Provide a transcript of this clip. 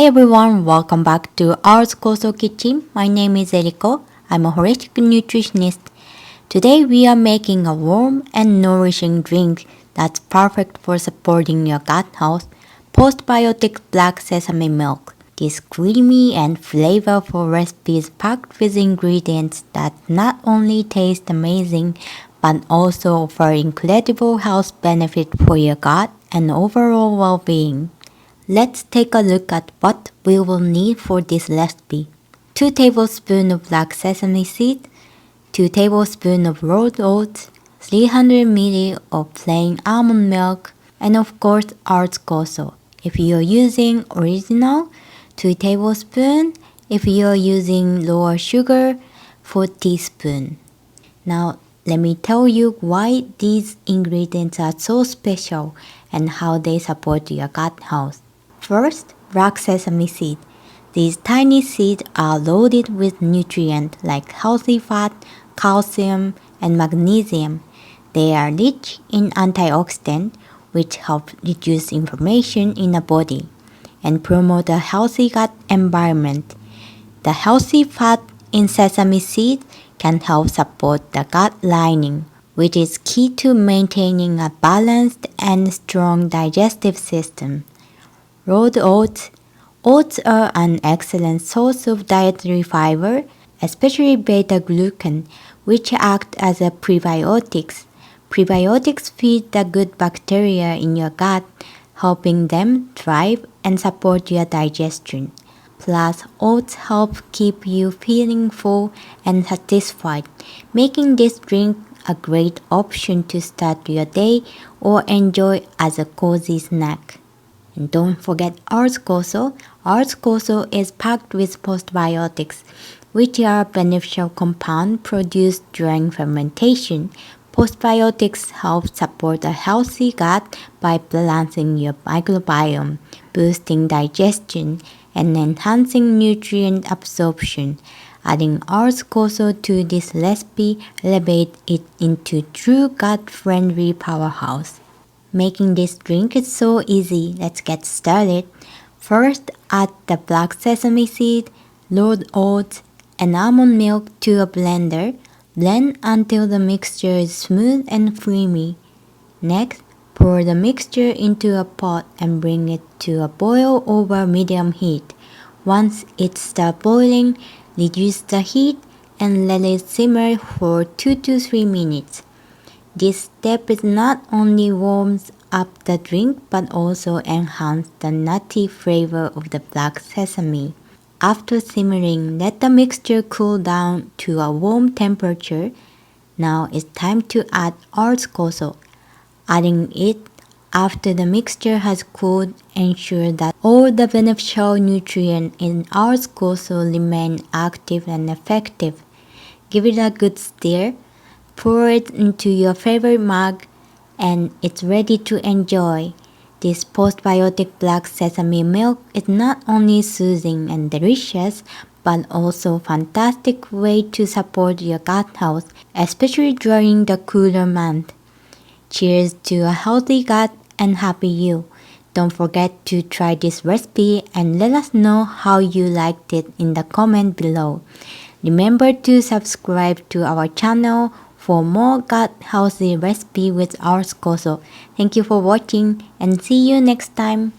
Hi everyone, welcome back to our Koso Kitchen. My name is Eriko. I'm a holistic nutritionist. Today we are making a warm and nourishing drink that's perfect for supporting your gut health, Postbiotic black sesame milk. This creamy and flavorful recipe is packed with ingredients that not only taste amazing but also offer incredible health benefits for your gut and overall well-being. Let's take a look at what we will need for this recipe. 2 tablespoons of black sesame seed, 2 tablespoons of rolled oats, 300 ml of plain almond milk, and of course our Koso. If you're using original, 2 tablespoons. If you're using lower sugar, 4 teaspoons. Now let me tell you why these ingredients are so special and how they support your gut health. First, black sesame seed. These tiny seeds are loaded with nutrients like healthy fat, calcium, and magnesium. They are rich in antioxidants, which help reduce inflammation in the body and promote a healthy gut environment. The healthy fat in sesame seed can help support the gut lining, which is key to maintaining a balanced and strong digestive system. Rolled oats. Oats are an excellent source of dietary fiber, especially beta-glucan, which act as a prebiotics. Prebiotics feed the good bacteria in your gut, helping them thrive and support your digestion. Plus, oats help keep you feeling full and satisfied, making this drink a great option to start your day or enjoy as a cozy snack. And don't forget Ars Koso. Ars Koso is packed with postbiotics, which are beneficial compounds produced during fermentation. Postbiotics help support a healthy gut by balancing your microbiome, boosting digestion, and enhancing nutrient absorption. Adding Ars Koso to this recipe elevates it into true gut-friendly powerhouse. Making this drink is so easy. Let's get started. First, add the black sesame seed, rolled oats, and almond milk to a blender. Blend until the mixture is smooth and creamy. Next, pour the mixture into a pot and bring it to a boil over medium heat. Once it starts boiling, reduce the heat and let it simmer for 2 to 3 minutes. This step not only warms up the drink but also enhances the nutty flavor of the black sesame. After simmering, let the mixture cool down to a warm temperature. Now it's time to add Ars Koso. Adding it after the mixture has cooled ensures that all the beneficial nutrients in Ars Koso remain active and effective. Give it a good stir. Pour it into your favorite mug and it's ready to enjoy. This postbiotic black sesame milk is not only soothing and delicious, but also a fantastic way to support your gut health, especially during the cooler month. Cheers to a healthy gut and happy you. Don't forget to try this recipe and let us know how you liked it in the comment below. Remember to subscribe to our channel for more gut healthy recipe with Ars Koso. Thank you for watching and see you next time.